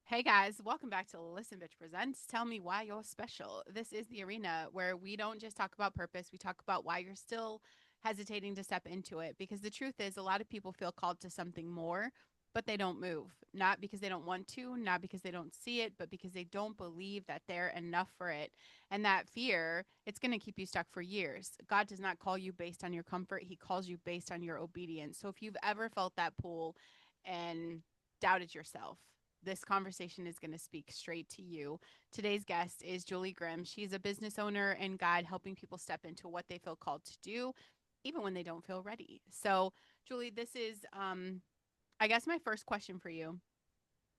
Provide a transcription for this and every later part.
Hey guys, welcome back to Listen Bitch Presents Tell Me Why You're Special. This is the arena where we don't just talk about purpose, we talk about why you're still hesitating to step into it. Because the truth is, a lot of people feel called to something more, but they don't move. Not because they don't want to, not because they don't see it, but because they don't believe that they're enough for it. And that fear, it's going to keep you stuck for years. God does not call you based on your comfort, He calls you based on your obedience. So if you've ever felt that pull and doubted yourself, this conversation is going to speak straight to you. Today's guest is Julie Grimm. She's a business owner and guide helping people step into what they feel called to do, even when they don't feel ready. So, Julie, this is, I guess, my first question for you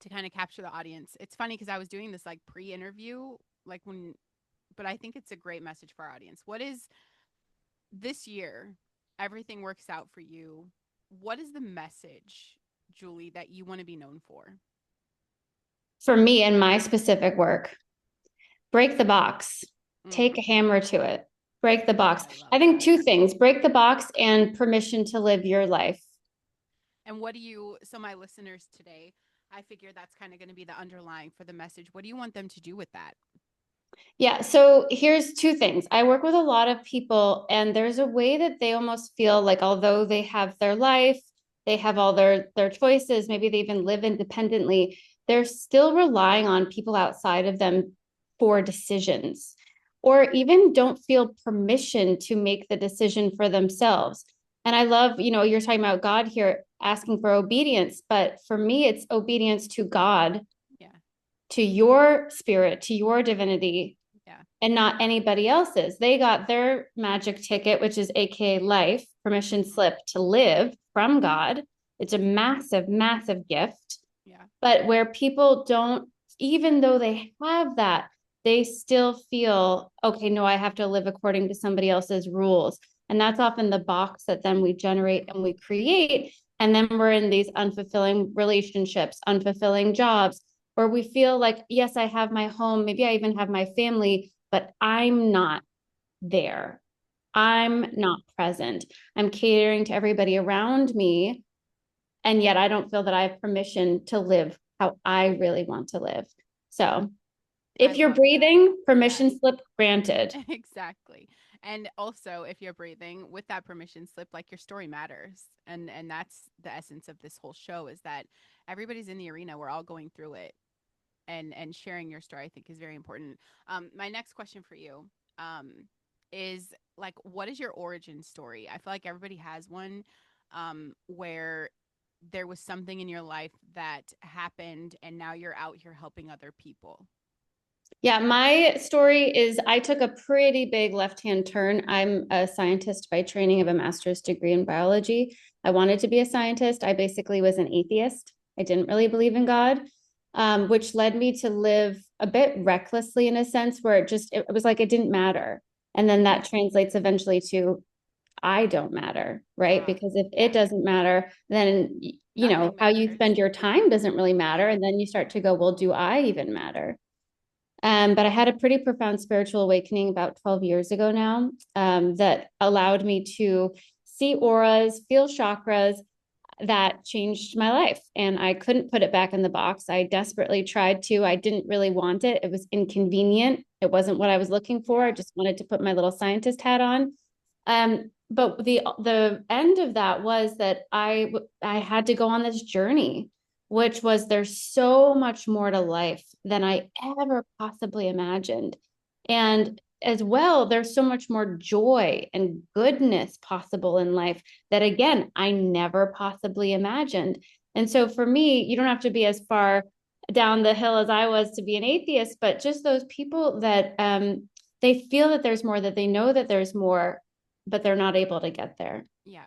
to kind of capture the audience. It's funny because I was doing this like pre interview, like when, but I think it's a great message for our audience. What is this year? Everything works out for you. What is the message, Julie, that you want to be known for? For me and my specific work, break the box, take Mm, a hammer to it, break the box. I love I think that. two things: break the box and permission to live your life. And what do you, so my listeners today, I figure that's kind of going to be the underlying for the message. What do you want them to do with that? Yeah. So here's two things. I work with a lot of people, and there's a way that they almost feel like, although they have their life, they have all their choices, maybe they even live independently, they're still relying on people outside of them for decisions, or even don't feel permission to make the decision for themselves. And I love, you're talking about God here asking for obedience, but for me, it's obedience to God, Yeah. to your spirit, to your divinity, Yeah. and not anybody else's. They got their magic ticket, which is AKA life, permission Mm-hmm. slip to live from God. It's a massive, massive gift. Yeah. But where people don't, even though they have that, they still feel, okay, no, I have to live according to somebody else's rules. And that's often the box that then we generate and we create. And then we're in these unfulfilling relationships, unfulfilling jobs, where we feel like, yes, I have my home, maybe I even have my family, but I'm not there. I'm Yeah. not present. I'm catering to everybody around me. And yet I don't feel that I have permission to live how I really want to live. So I if you're love that. breathing, Yeah. permission slip granted. Exactly. And also if you're breathing with that permission slip, like your story matters. And that's the essence of this whole show is that everybody's in the arena. We're all going through it. And sharing your story I think is very important. My next question for you um is like what is your origin story? I feel like everybody has one where there was something in your life that happened and now you're out here helping other people. Yeah, my story is I took a pretty big left-hand turn. I'm a scientist by training, I have a master's degree in biology. I wanted to be a scientist. I basically was an atheist. I didn't really believe in God, which led me to live a bit recklessly in a sense where it was like it didn't matter. And then that translates eventually to I don't matter, right? Because if it Yeah, doesn't matter, then nothing how you matters. spend your time doesn't really matter. Yeah. And then you start to go, well, do I even matter? But I had a pretty profound spiritual awakening about 12 years ago now, that allowed me to see auras, feel chakras that changed my life. And I couldn't put it back in the box. I desperately tried to. I didn't really want it. It was inconvenient. It wasn't what I was looking for. I Yeah. just wanted to put my little scientist hat on. But the end of that was that I had to go on this journey, which was there's so much more to life than I ever possibly imagined. And as well, there's so much more joy and goodness possible in life that, again, I never possibly imagined. And so for me, you don't have to be as far down the hill as I was to be an atheist, but just those people that they feel that there's more, that they know that there's more, but they're not able to get there. Yeah.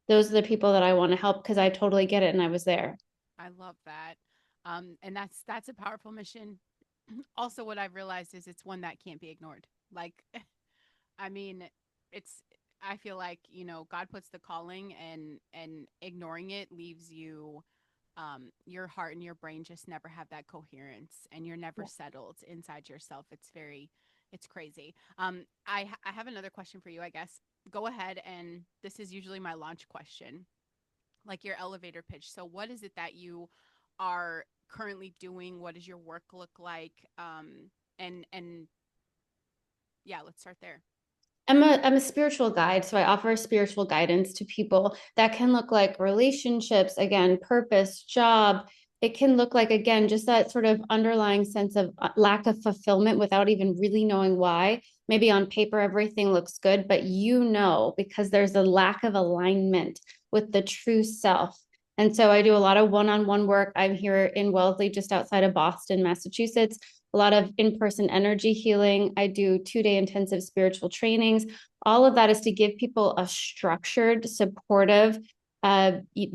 Those are the people that I want to help because I totally get it and I was there. I love that. And that's a powerful mission. Also, what I've realized is it's one that can't be ignored. Like, I mean, it's I feel like, God puts the calling and ignoring it leaves you your heart and your brain just never have that coherence and you're never settled inside yourself. It's crazy. I have another question for you, I guess. Go ahead, and this is usually my launch question, like your elevator pitch. So what is it that you are currently doing? What does your work look like? And yeah, let's start there. I'm a spiritual guide, so I offer spiritual guidance to people that can look like relationships, again, purpose, job. It can look like, again, just that sort of underlying sense of lack of fulfillment without even really knowing why. Maybe on paper, everything looks good, but because there's a lack of alignment with the true self. And so I do a lot of one-on-one work. I'm here in Wellesley, just outside of Boston, Massachusetts, a lot of in-person energy healing. I do 2-day intensive spiritual trainings. All of that is to give people a structured, supportive,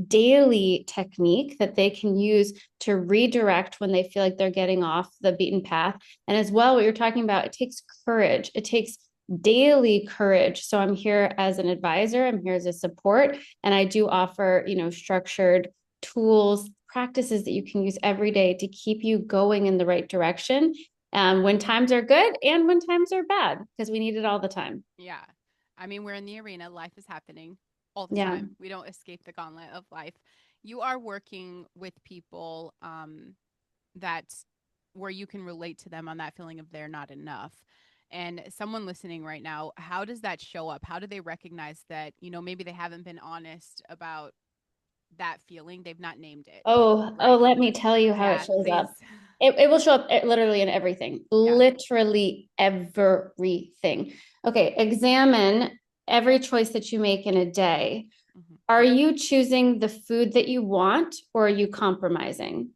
daily technique that they can use to redirect when they feel like they're getting off the beaten path. And as well, what you're talking about, it takes courage. It takes daily courage. So I'm here as an advisor, I'm here as a support, and I do offer, structured tools, practices that you can use every day to keep you going in the right direction, when times are good and when times are bad, because we need it all the time. Yeah. I mean, we're in the arena. Life is happening all the Yeah. time. We don't escape the gauntlet of life. You are working with people that where you can relate to them on that feeling of they're not enough. And someone listening right now, how does that show up? How do they recognize that, maybe they haven't been honest about that feeling? They've not named it, Oh, right? let me tell you how it Yeah, shows please. up. It will show up literally in everything, Yeah. literally everything. Okay, examine every choice that you make in a day. Hmm. Are you choosing the food that you want, or are you compromising?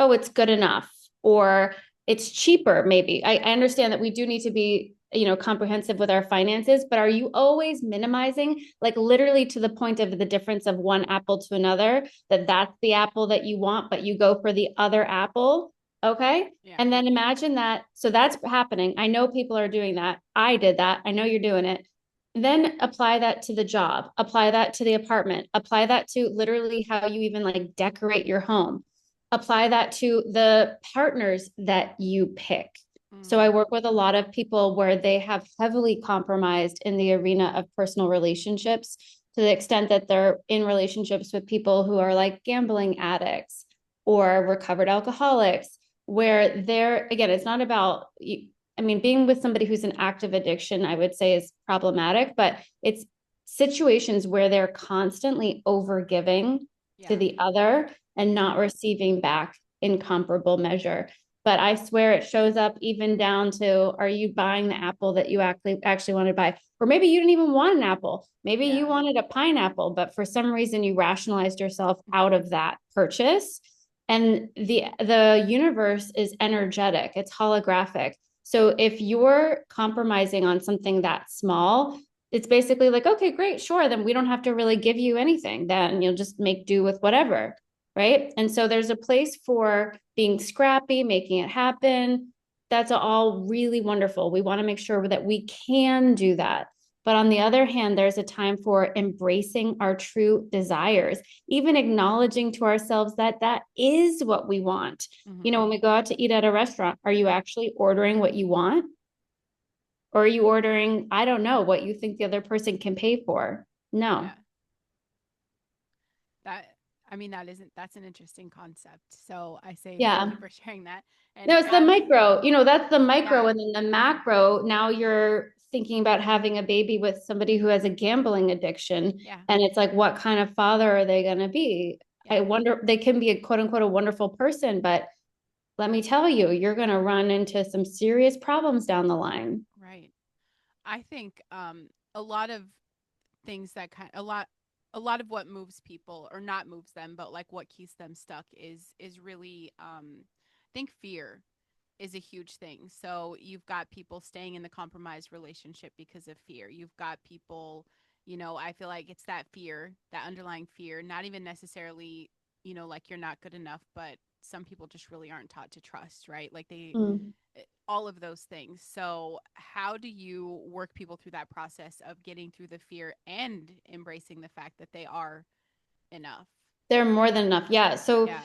Oh, it's good enough, or it's cheaper, maybe. I understand that we do need to be, comprehensive with our finances, but are you always minimizing, like literally to the point of the difference of one apple to another, that's the apple that you want, but you go for the other apple? Okay. Yeah. And then imagine that. So that's happening. I know people are doing that. I did that. I know you're doing it. Then apply that to the job, apply that to the apartment, apply that to literally how you even like decorate your home, apply that to the partners that you pick. So I Mm. work with a lot of people where they have heavily compromised in the arena of personal relationships, to the extent that they're in relationships with people who are like gambling addicts or recovered alcoholics, where they're, again, it's not about, I mean, being with somebody who's an active addiction, I would say is problematic, but it's situations where they're constantly overgiving to Yeah. the other and not receiving back in comparable measure. But I swear it shows up even down to, are you buying the apple that you actually want to buy? Or maybe you didn't even want an apple. Maybe you Yeah. wanted a pineapple, but for some reason you rationalized yourself out of that purchase. And the universe is energetic, it's holographic. So if you're compromising on something that small, it's basically like, okay, great, sure, then we don't have to really give you anything. Then you'll just make do with whatever, right? And so there's a place for being scrappy, making it happen. That's all really wonderful. We want to make sure that we can do that. But on the other hand, there's a time for embracing our true desires, even acknowledging to ourselves that that is what we want. Hmm. When we go out to eat at a restaurant, are you actually ordering what you want? Or are you ordering, I don't know, what you think the other person can pay for? No. Yeah. That, I mean, that's an interesting concept. So I say thank Yeah. you for sharing that. And No, it's the micro, that's the micro. yeah, And then the macro, now you're thinking about having a baby with somebody who has a gambling addiction. yeah, And it's like, what kind of father are they going to be? yeah, I wonder, they can be a quote unquote a wonderful person, but let me tell you, you're going to run into some serious problems down the line. right. I think a lot of things that a lot of what moves people or not moves them, but like what keeps them stuck is really I think fear is a huge thing. So you've got people staying in the compromised relationship because of fear. You've got people, I feel like it's that fear, that underlying fear, not even necessarily, like you're not good enough, but some people just really aren't taught to trust, right? Like Mm. all of those things. So, how do you work people through that process of getting through the fear and embracing the fact that they are enough? They're more than enough. Yeah. So Yeah.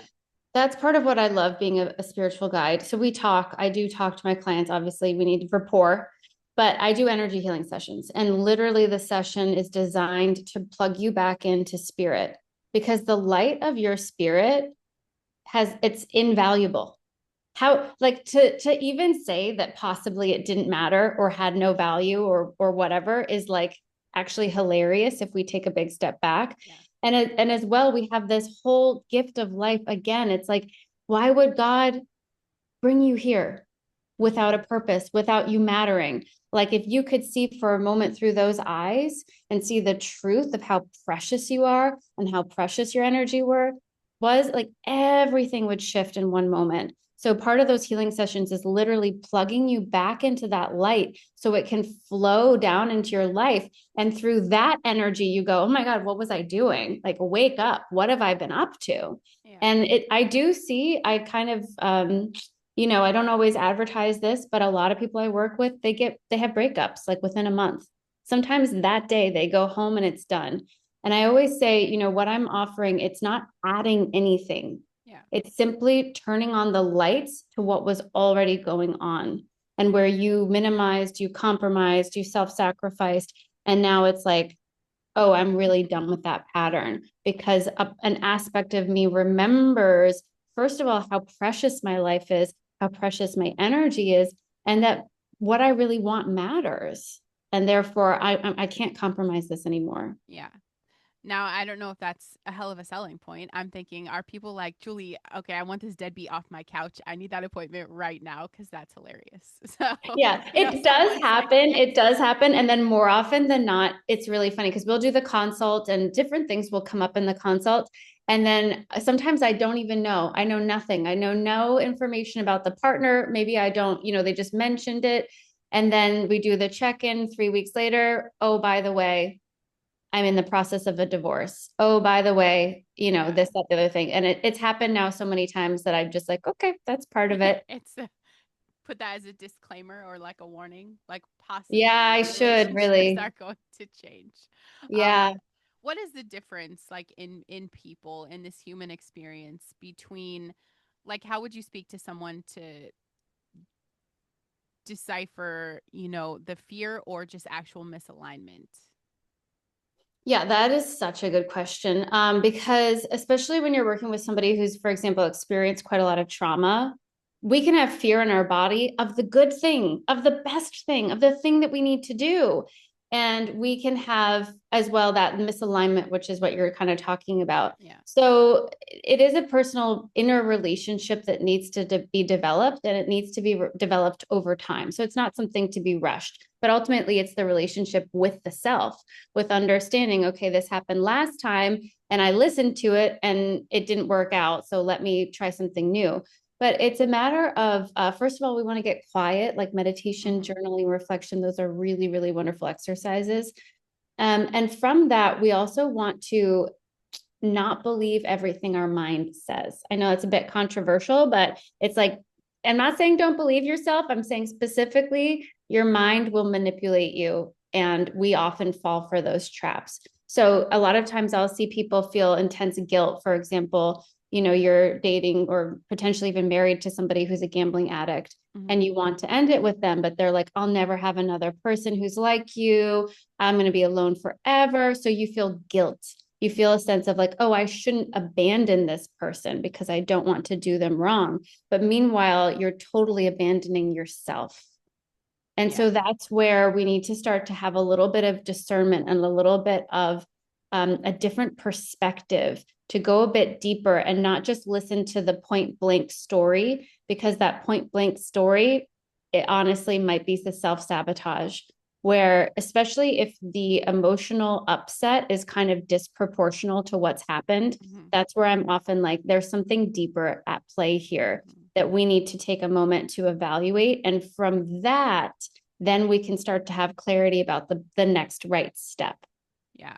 that's part of what I love being a spiritual guide. So I do talk to my clients. Obviously, we need rapport, but I do energy healing sessions. And literally, the session is designed to plug you back into spirit, because the light of your spirit it's invaluable. How, like, to even say that possibly it didn't matter or had no value or whatever is like actually hilarious if we take a big step back. Yeah. And as well, we have this whole gift of life again. It's like, why would God bring you here without a purpose, without you mattering? Like, if you could see for a moment through those eyes and see the truth of how precious you are and how precious your energy was, like everything would shift in one moment. So part of those healing sessions is literally plugging you back into that light so it can flow down into your life. And through that energy, you go, oh my God, what was I doing? Like, wake up. What have I been up to? Yeah. And I do see, I kind of, I don't always advertise this, but a lot of people I work with, they have breakups like within a month. Sometimes that day they go home and it's done. And I always say, what I'm offering, it's not adding anything. Yeah. It's simply turning on the lights to what was already going on. And where you minimized, you compromised, you self-sacrificed. And now it's like, oh, I'm really done with that pattern because an aspect of me remembers, first of all, how precious my life is, how precious my energy is, and that what I really want matters. And therefore, I can't compromise this anymore. Yeah. Now, I don't know if that's a hell of a selling point. I'm thinking, are people like, Julie, okay, I want this deadbeat off my couch. I need that appointment right now because that's hilarious. So, Yeah, it does someone's like, happen. yes. It does happen. And then more often than not, it's really funny because we'll do the consult and different things will come up in the consult. And then sometimes I don't even know. I know nothing. I know no information about the partner. Maybe I don't, they just mentioned it. And then we do the check in 3 weeks later. Oh, by the way, I'm in the process of a divorce. Oh, by the way, Yeah. this, that, the other thing. And it's happened now so many times that I'm just like, okay, that's part of it. It's put that as a disclaimer or like a warning, like Yeah, possibly I your should relationships really. are going to change. Um, Yeah. what is the difference like in people in this human experience between like how would you speak to someone to decipher, the fear or just actual misalignment? Yeah, that is such a good question. Because especially when you're working with somebody who's, for example, experienced quite a lot of trauma, we can have fear in our body of the good thing, of the best thing, of the thing that we need to do. And we can have as well that misalignment, which is what you're kind of talking about. Yeah. So it is a personal inner relationship that needs to be developed and it needs to be developed over time. So it's not something to be rushed, but ultimately it's the relationship with the self, with understanding, okay, this happened last time and I listened to it and it didn't work out. So let me try something new. But it's a matter of, first of all, we want to get quiet, like meditation, Mm-hmm. journaling, reflection. Those are really, really wonderful exercises. And from that, we also want to not believe everything our mind says. I know it's a bit controversial, but it's like, I'm not saying don't believe yourself. I'm saying specifically, your mind will manipulate you. And we often fall for those traps. So a lot of times I'll see people feel intense guilt. For example, you're dating or potentially even married to somebody who's a gambling addict Mm-hmm. and you want to end it with them, but they're like, I'll never have another person who's like you. I'm going to be alone forever. So you feel guilt. You feel a sense of like, oh, I shouldn't abandon this person because I don't want to do them wrong. But meanwhile, you're totally abandoning yourself. And Yeah. so that's where we need to start to have a little bit of discernment and a little bit of a different perspective to go a bit deeper and not just listen to the point blank story, because that point blank story, it honestly might be the self sabotage. Where, especially if the emotional upset is kind of disproportional to what's happened, Mm-hmm. that's where I'm often like, there's something deeper at play here Mm-hmm. that we need to take a moment to evaluate. And from that, then we can start to have clarity about the next right step. Yeah.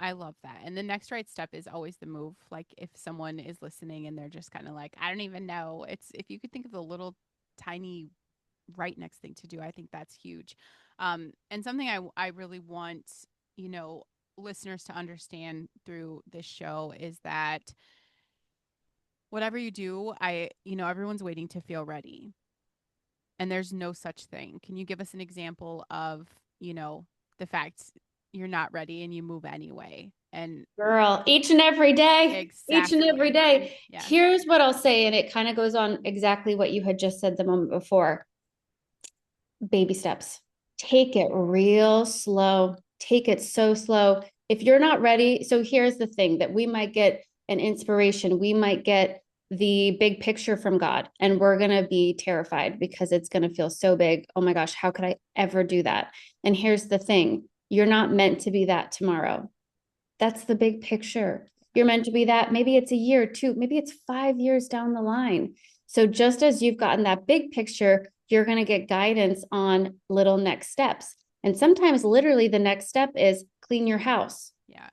I love that. And the next right step is always the move. Like if someone is listening and they're just kind of like, I don't even know. It's if you could think of the little tiny right next thing to do, I think that's huge. And something I really want, you know, listeners to understand through this show is that whatever you do, everyone's waiting to feel ready. And there's no such thing. Can you give us an example of, the fact you're not ready and you move anyway? And Girl, each and every day, each and every exactly. day. Yeah. Here's what I'll say, and it kind of goes on exactly what you had just said the moment before. Baby steps. Take it real slow. Take it so slow. If you're not ready, so here's the thing that we might get an inspiration, we might get the big picture from God, and we're going to be terrified because it's going to feel so big. Oh my gosh, how could I ever do that? And here's the thing, you're not meant to be that tomorrow. That's the big picture. You're meant to be that. Maybe it's a year, two, maybe it's 5 years down the line. So just as you've gotten that big picture, you're going to get guidance on little next steps. And sometimes literally the next step is clean your house. Yeah.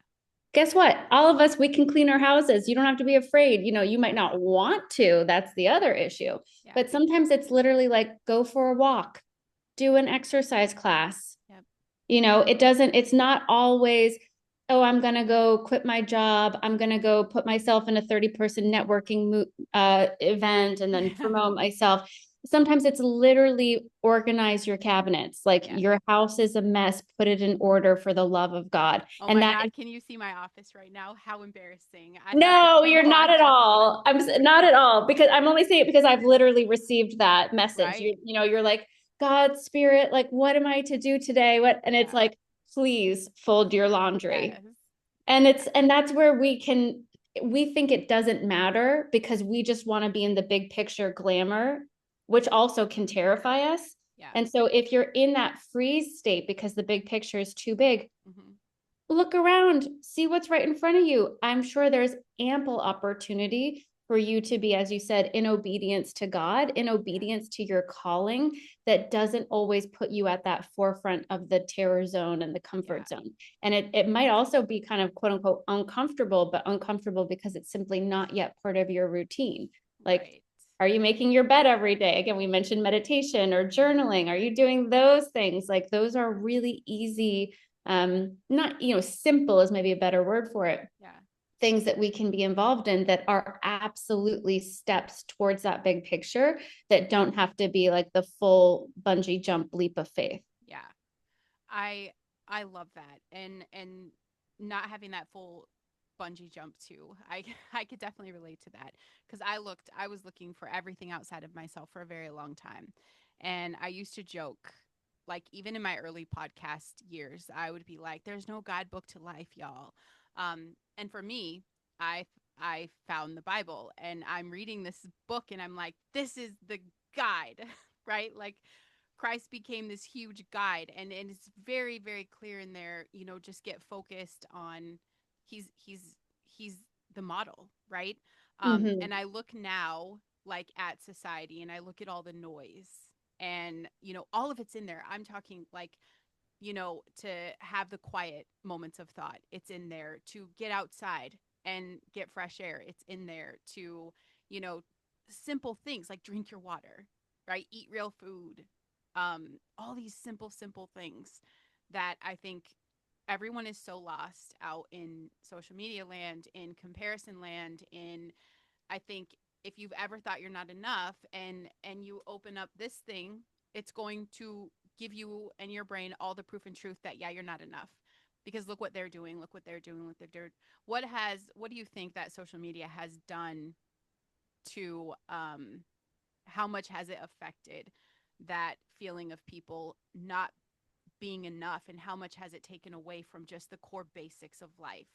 Guess what? All of us, we can clean our houses. You don't have to be afraid. You might not want to. That's the other issue. Yeah. But sometimes it's literally like go for a walk, do an exercise class. Yep. It's not always, oh, I'm going to go quit my job. I'm going to go put myself in a 30-person networking event and then promote myself. Sometimes it's literally organize your cabinets. Like Yeah. your house is a mess, put it in order for the love of God. Oh And my that God, can you see my office right now? How embarrassing. I have to no, clean you're a not lot of at stuff. all. Not at all because I'm only saying it because I've literally received that message. Right? You're like, God, spirit, like, what am I to do today? What? And it's Yeah. like, please fold your laundry. Yes. And that's where we think it doesn't matter because we just want to be in the big picture glamour, which also can terrify us. Yeah. And so if you're in that freeze state because the big picture is too big, Mm-hmm. look around, see what's right in front of you. I'm sure there's ample opportunity for you to be, as you said, in obedience to God, in obedience to your calling that doesn't always put you at that forefront of the terror zone and the Yeah. comfort zone. And it might also be kind of quote unquote uncomfortable, but uncomfortable because it's simply not yet part of your routine. Like, Right. are you making your bed every day? Again, we mentioned meditation or journaling. Are you doing those things? Like those are really easy, not, simple is maybe a better word for it. Yeah. Things that we can be involved in that are absolutely steps towards that big picture that don't have to be like the full bungee jump leap of faith. Yeah. I I love that. And not having that full bungee jump too. I could definitely relate to that because I was looking for everything outside of myself for a very long time. And I used to joke, like even in my early podcast years, I would be like, there's no guidebook to life, y'all. And for me, I found the Bible and I'm reading this book and I'm like, this is the guide, right? Like Christ became this huge guide, and it's very, very clear in there, just get focused on he's the model, right? Mm-hmm. And I look now like at society and I look at all the noise and all of it's in there. I'm talking like to have the quiet moments of thought. It's in there to get outside and get fresh air. It's in there to, you know, simple things like drink your water, right? Eat real food. All these simple things that I think everyone is so lost out in social media land, in comparison land, in I think if you've ever thought you're not enough and you open up this thing, it's going to give you and your brain all the proof and truth that yeah, you're not enough. Because look what they're doing, look what they're doing, what they're doing. What do you think that social media has done to how much has it affected that feeling of people not being enough and how much has it taken away from just the core basics of life?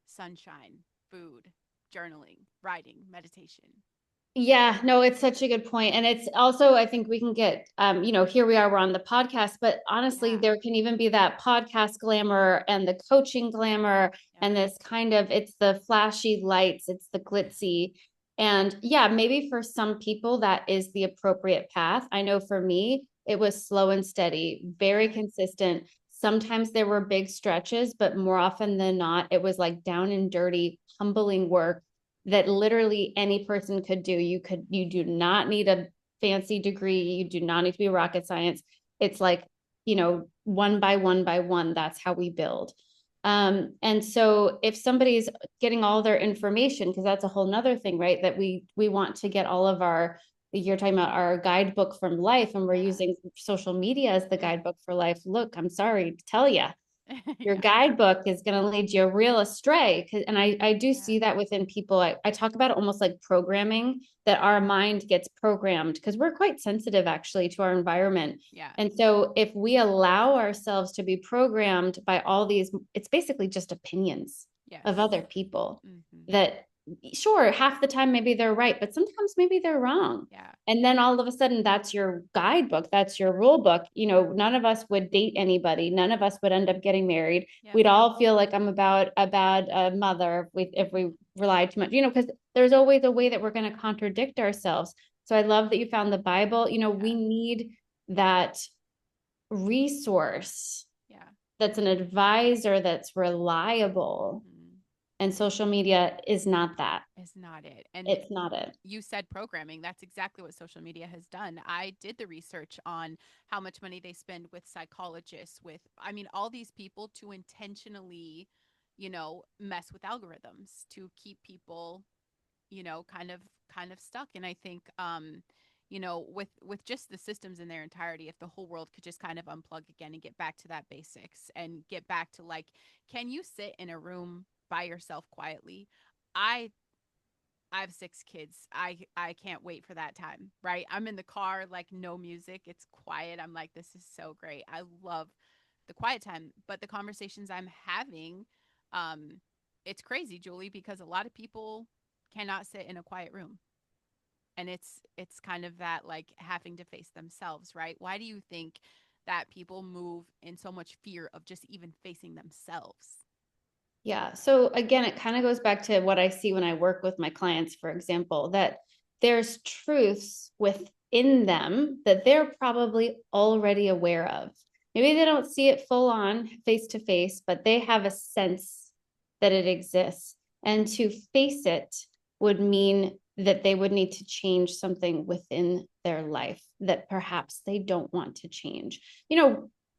Sunshine, food, journaling, writing, meditation. Yeah, no, it's such a good point. And it's also, I think we can get, here we are, we're on the podcast, but honestly, Yeah. there can even be that podcast glamour and the coaching glamour Yep. and this kind of, it's the flashy lights, it's the glitzy. And yeah, maybe for some people that is the appropriate path. I know for me, it was slow and steady, very Yeah. consistent. Sometimes there were big stretches, but more often than not, it was like down and dirty, humbling work that literally any person could do. You do not need a fancy degree. You do not need to be rocket science. It's like, one by one by one, that's how we build. And so if somebody's getting all their information, because that's a whole nother thing, right? That we want to get all of our, you're talking about our guidebook from life, and we're Yeah. using social media as the guidebook for life. Look, I'm sorry to tell you, Your Yeah. guidebook is going to lead you real astray. And I do Yeah. see that within people. I talk about it almost like programming, that our mind gets programmed because we're quite sensitive actually to our environment. Yeah. And so if we allow ourselves to be programmed by all these, it's basically just opinions Yes. of other people Hmm. that, sure, half the time maybe they're right, but sometimes maybe they're wrong. Yeah. And then all of a sudden, that's your guidebook, that's your rule book. None of us would date anybody, none of us would end up getting married. Yep. We'd all feel like I'm about a bad mother if we Mhm. rely too much, because there's always a way that we're going to contradict ourselves. So I love that you found the Bible. We Yeah. need that resource Yeah. that's an advisor that's reliable. Hmm. And social media is not that. Is not it. And It's not it. you said programming. That's exactly what social media has done. I did the research on how much money they spend with psychologists, with, I mean, all these people to intentionally, mess with algorithms to keep people, kind of stuck. And I think, with just the systems in their entirety, if the whole world could just kind of unplug again and get back to that basics and get back to like, can you sit in a room by yourself quietly? I I have 6 kids. I can't wait for that time, right? I'm in the car, like no music. It's quiet. I'm like, this is so great. I love the quiet time. But the conversations I'm having, um, it's crazy, Julie, because a lot of people cannot sit in a quiet room. And it's kind of that like having to face themselves, right? Why do you think that people move in so much fear of just even facing themselves? Yeah. So again, it kind of goes back to what I see when I work with my clients, for example, that there's truths within them that they're probably already aware of. Maybe they don't see it full on face to face, but they have a sense that it exists. And to face it would mean that they would need to change something within their life that perhaps they don't want to change.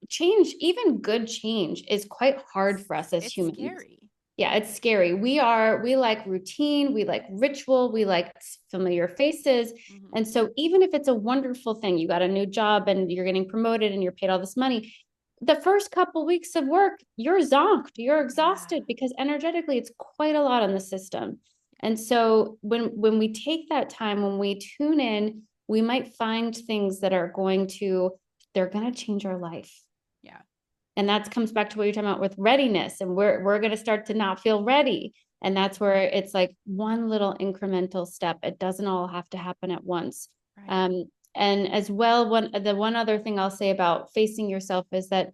Change, even good change, is quite hard for us as It's humans. scary. Yeah, it's scary. We like routine, we like ritual, we like familiar faces. Hmm. And so even if it's a wonderful thing, you got a new job and you're getting promoted and you're paid all this money, the first couple weeks of work, you're zonked, you're Yeah. exhausted because energetically it's quite a lot on the system. And so when we take that time, when we tune in, we might find things that are they're going to change our life. Yeah. And that comes back to what you're talking about with readiness. And we're going to start to not feel ready. And that's where it's like one little incremental step. It doesn't all have to happen at once. Right. Um, and as well, the one other thing I'll say about facing yourself is that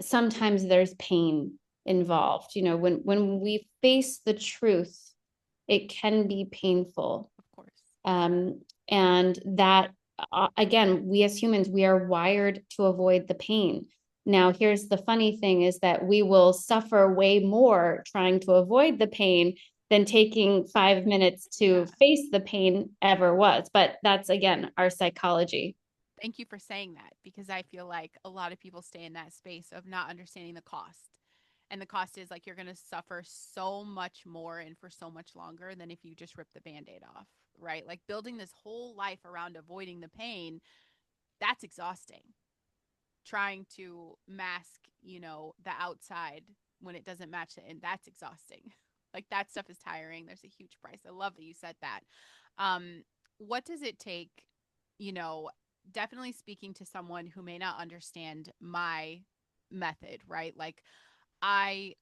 sometimes there's pain Hmm. involved. When we face the truth, it can be painful. Of course. And that, again, we as humans, we are wired to avoid the pain. Now, here's the funny thing is that we will suffer way more trying to avoid the pain than taking 5 minutes to Yeah. face the pain ever was. But that's, again, our psychology. Thank you for saying that because I feel like a lot of people stay in that space of not understanding the cost. And the cost is like you're going to suffer so much more and for so much longer than if you just rip the band aid off, right? Like building this whole life around avoiding the pain, that's exhausting. Trying to mask, the outside when it doesn't match it, and that's exhausting. Like that stuff is tiring. There's a huge price. I love that you said that. What does it take, you know, definitely speaking to someone who may not understand my method, right? Like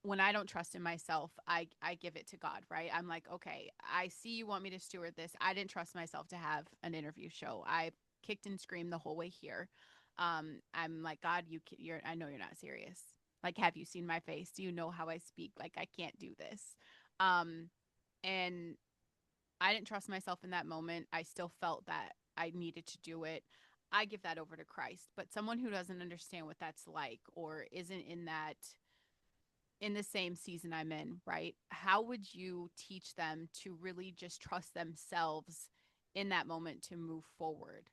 when I don't trust in myself, I give it to God, right? I'm like, okay, I see you want me to steward this. I didn't trust myself to have an interview show. I kicked and screamed the whole way here. I'm like, God, you're I know you're not serious. Like, have you seen my face? Do you know how I speak? Like, I can't do this. Um, and I didn't trust myself in that moment. I still felt that I needed to do it. I give that over to Christ. But someone who doesn't understand what that's like or isn't in the same season I'm in, right? How would you teach them to really just trust themselves in that moment to move forward?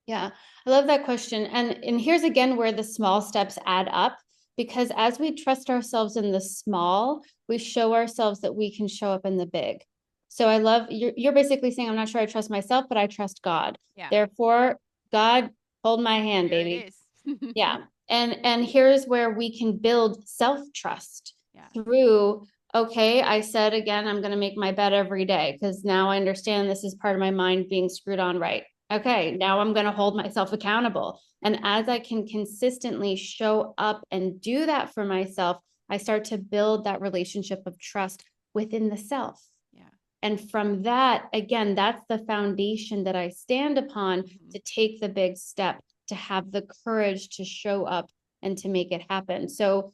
Yeah, I love that question. And here's again where the small steps add up, because as we trust ourselves in the small, we show ourselves that we can show up in the big. So I love you're basically saying I'm not sure I trust myself, but I trust God. Yeah, Therefore, God, hold my hand, here it baby. is. Yeah. And here's where we can build self-trust Yeah. through, okay, I said again, I'm going to make my bed every day because now I understand this is part of my mind being screwed on right. Okay, now I'm going to hold myself accountable. And as I can consistently show up and do that for myself, I start to build that relationship of trust within the self. Yeah. And from that, again, that's the foundation that I stand upon Hmm. to take the big step, to have the courage to show up and to make it happen. So,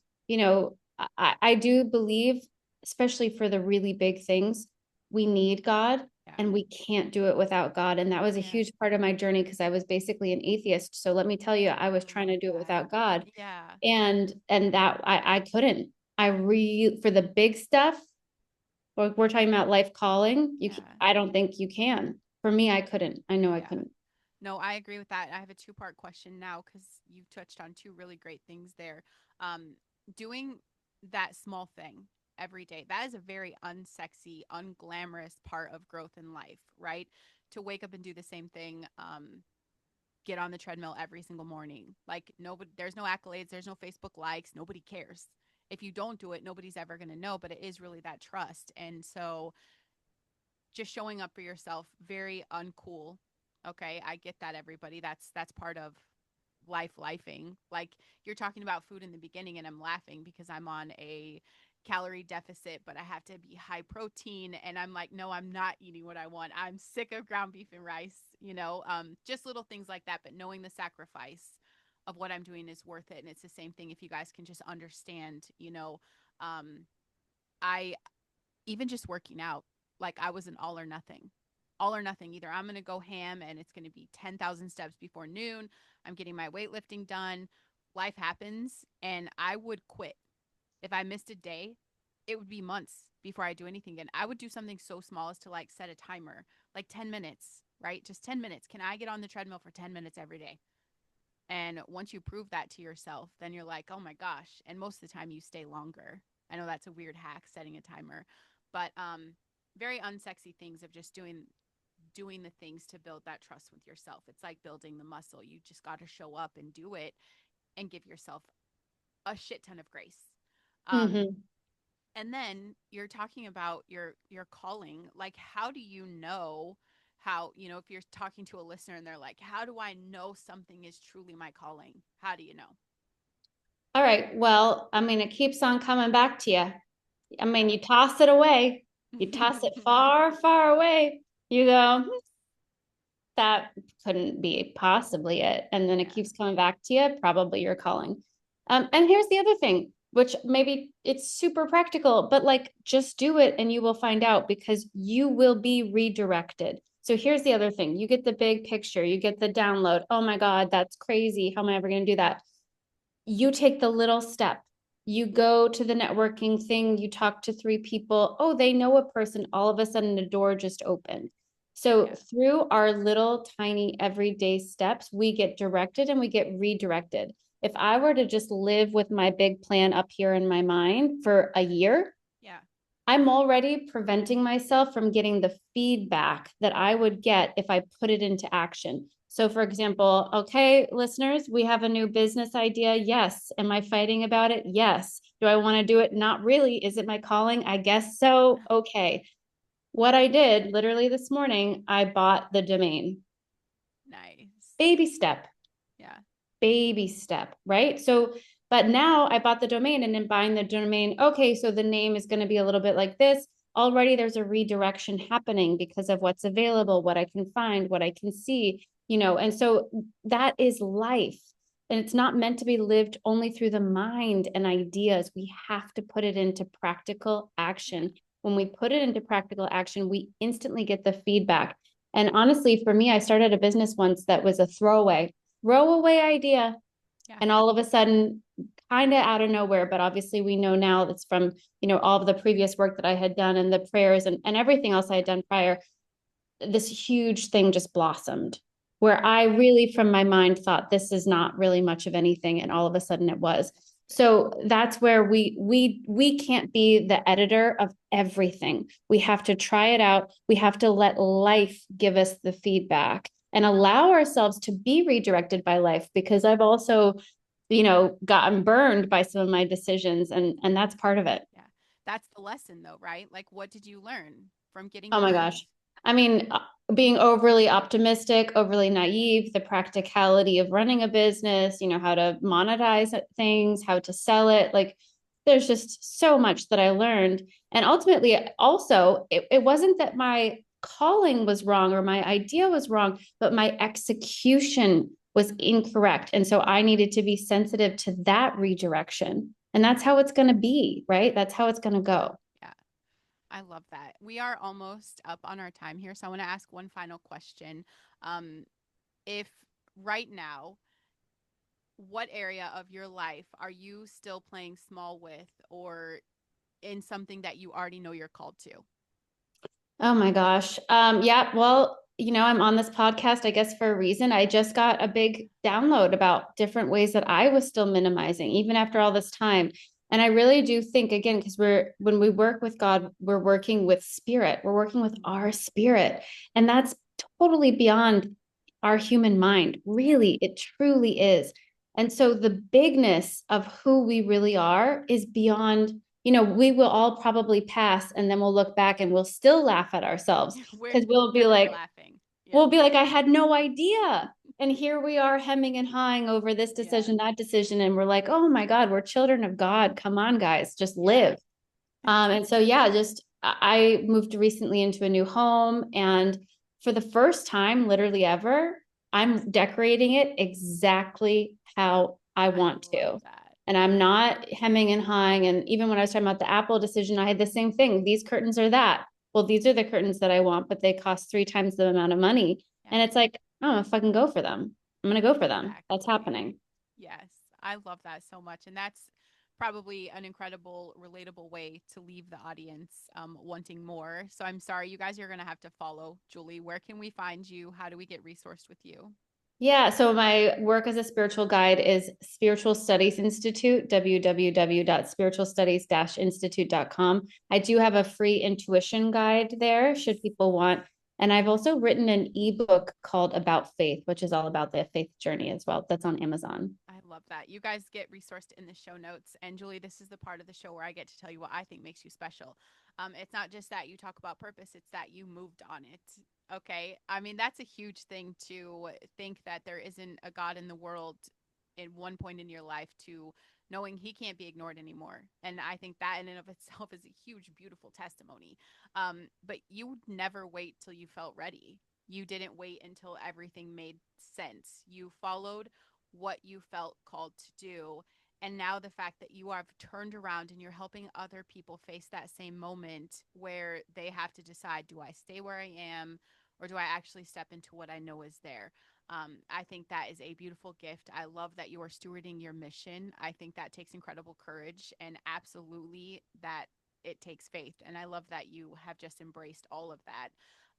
I do believe, especially for the really big things, we need God Yeah. and we can't do it without God. And that was a Yeah. huge part of my journey because I was basically an atheist. So let me tell you, I I was trying love to do it that. without God. Yeah. And that I couldn't. For the big stuff, we're talking about life calling. Yeah. I don't think you can. For me, I couldn't. I know I Yeah. couldn't. No, I agree with that. I have a two-part question now because you touched on two really great things there. Um, Doing that small thing every day, that is a very unsexy, unglamorous part of growth in life, right? To wake up and do the same thing, get on the treadmill every single morning. Like nobody, there's no accolades, there's no Facebook likes, nobody cares. If you don't do it, nobody's ever going to know, but it is really that trust. And so just showing up for yourself, very uncool. Okay, I get that, everybody. That's part of lifing. Like you're talking about food in the beginning and I'm laughing because I'm on a calorie deficit, but I have to be high protein and I'm like, no, I'm not eating what I want. I'm sick of ground beef and rice, just little things like that, but knowing the sacrifice of what I'm doing is worth it. And it's the same thing if you guys can just understand, um I even just working out, like I was an all or nothing. All or nothing. Either I'm going to go ham and it's going to be 10,000 steps before noon. I'm getting my weightlifting done. Life happens and I would quit. If I missed a day, it would be months before I do anything again. I would do something so small as to like set a timer, like 10 minutes, right? Just 10 minutes. Can I get on the treadmill for 10 minutes every day? And once you prove that to yourself, then you're like, oh my gosh. And most of the time you stay longer. I know that's a weird hack, setting a timer, but very unsexy things of just doing the things to build that trust with yourself. It's like building the muscle. You just got to show up and do it and give yourself a shit ton of grace. Um, Mm-hmm. and then you're talking about your calling. Like, how do you know how, if you're talking to a listener and they're like, how do I know something is truly my calling? How do you know? All right. Well, I mean, it keeps on coming back to you. I mean, Yeah. you toss it away, you toss it far, far away. You go, that couldn't be possibly it. And then it Yeah. keeps coming back to you, probably your calling. And here's the other thing, which maybe it's super practical, but like just do it and you will find out because you will be redirected. So here's the other thing. You get the big picture, you get the download. Oh my God, that's crazy. How am I ever going to do that? You take the little step. You go to the networking thing, you talk to three people. Oh, they know a person. All of a sudden, the door just opened. So, Yeah. through our little tiny everyday steps, we get directed and we get redirected. If I were to just live with my big plan up here in my mind for a year, Yeah. I'm already preventing myself from getting the feedback that I would get if I put it into action. So, for example, okay, listeners, we have a new business idea. Yes. Am I fighting about it? Yes. Do I want to do it? Not really. Is it my calling? I guess so. Okay. What I did literally this morning, I bought the domain. Nice. Baby step, Yeah. baby step, right? So, but now I bought the domain and in buying the domain, okay, so the name is going to be a little bit like this. Already there's a redirection happening because of what's available, what I can find, what I can see, and so that is life. And it's not meant to be lived only through the mind and ideas. We have to put it into practical Yeah. action. When we put it into practical action, we instantly get the feedback. And honestly, for me, I started a business once that was a throwaway idea. Yeah. And all of a sudden, kind of out of nowhere, but obviously we know now that's from, all of the previous work that I had done and the prayers and everything else I had done prior, this huge thing just blossomed where I really, from my mind, thought this is not really much of anything. And all of a sudden it was. So that's where we can't be the editor of everything. We have to try it out. We have to let life give us the feedback and allow ourselves to be redirected by life because I've also gotten burned by some of my decisions, and that's part of it. Yeah. That's the lesson though, right? Like what did you learn from getting Oh my burned? gosh. I mean, being overly optimistic, overly naive, the practicality of running a business, how to monetize things, how to sell it. Like, there's just so much that I learned. And ultimately, also, it wasn't that my calling was wrong or my idea was wrong, but my execution was incorrect. And so I needed to be sensitive to that redirection. And that's how it's going to be, right? That's how it's going to go. Yeah. I love that. We are almost up on our time here, so I want to ask one final question. Um, if right now, what area of your life are you still playing small with, or in something that you already know you're called to? Oh my gosh. Yeah, well, I'm on this podcast, I guess, for a reason. I just got a big download about different ways that I was still minimizing, even after all this time. And I really do think, again, because when we work with God, we're working with spirit, we're working with our spirit. And that's totally beyond our human mind. Yeah. Really, it truly is. And so the bigness of who we really are is beyond, we will all probably pass and then we'll look back and we'll still laugh at ourselves We're because we'll be gonna be like, laughing. Yes. I had no idea. And here we are hemming and hawing over this Yeah. decision, that decision. And we're like, oh my God, we're children of God. Come on, guys, just Yeah. live. And so, yeah, I moved recently into a new home. And for the first time, literally ever, I'm decorating it exactly how I I want love to. that. And I'm not hemming and hawing. And even when I was talking about the Apple decision, I had the same thing. These curtains are that. Well, these are the curtains that I want, but they cost 3 times the amount of money. Yeah. And it's like, I'm gonna fucking go for them. I'm gonna go for them. That's Exactly. happening. Yes. I love that so much. And that's probably an incredible, relatable way to leave the audience wanting more. So I'm sorry, you guys are going to have to follow Julie. Where can we find you? How do we get resourced with you? Yeah, so my work as a spiritual guide is Spiritual Studies Institute, www.spiritualstudies-institute.com. I do have a free intuition guide there, Yes. should people want. And I've also written an ebook called About Faith, which is all about the faith journey as well. That's on Amazon. I love that. You guys get resourced in the show notes. And Julie, this is the part of the show where I get to tell you what I think makes you special. It's not just that you talk about purpose, it's that you moved on it. Okay. I mean, that's a huge thing to think that there isn't a God in the world in one point in your life to knowing he can't be ignored anymore. And I think that in and of itself is a huge, beautiful testimony. But you never wait till you felt ready. You didn't wait until everything made sense. You followed what you felt called to do. And now the fact that you have turned around and you're helping other people face that same moment where they have to decide, do I stay where I am or do I actually step into what I know is there? I think that is a beautiful gift. I love that you are stewarding your mission. I think that takes incredible courage and absolutely that it takes faith. And I love that you have just embraced all of that.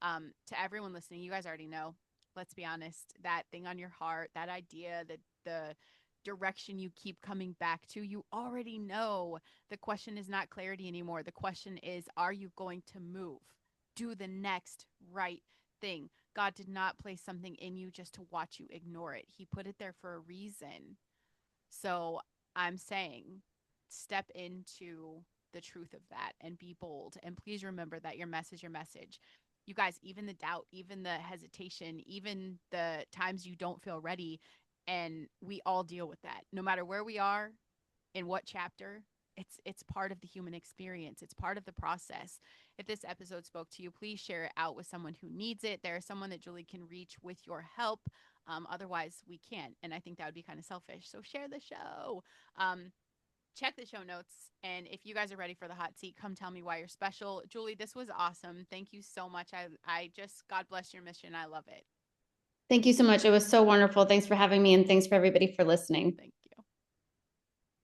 To everyone listening, you guys already know, let's be honest, that thing on your heart, that idea, that the direction you keep coming back to, you already know. The question is not clarity anymore. The question is, are you going to move? Do the next right thing. God did not place something in you just to watch you ignore it. He put it there for a reason. So I'm saying step into the truth of that and be bold. And please remember that your message, your message. You guys, even the doubt, even the hesitation, even the times you don't feel ready, and we all deal with that. No matter where we are, in what chapter, it's part of the human experience. It's part of the process. If this episode spoke to you, please share it out with someone who needs it. There's someone that Julie can reach with your help. Otherwise, we can't. And I think that would be kind of selfish. So share the show. Check the show notes. And if you guys are ready for the hot seat, come tell me why you're special. Julie, this was awesome. Thank you so much. I just, God bless your mission. I love it. Thank you so much. It was so wonderful. Thanks for having me, and thanks for everybody for listening. Thank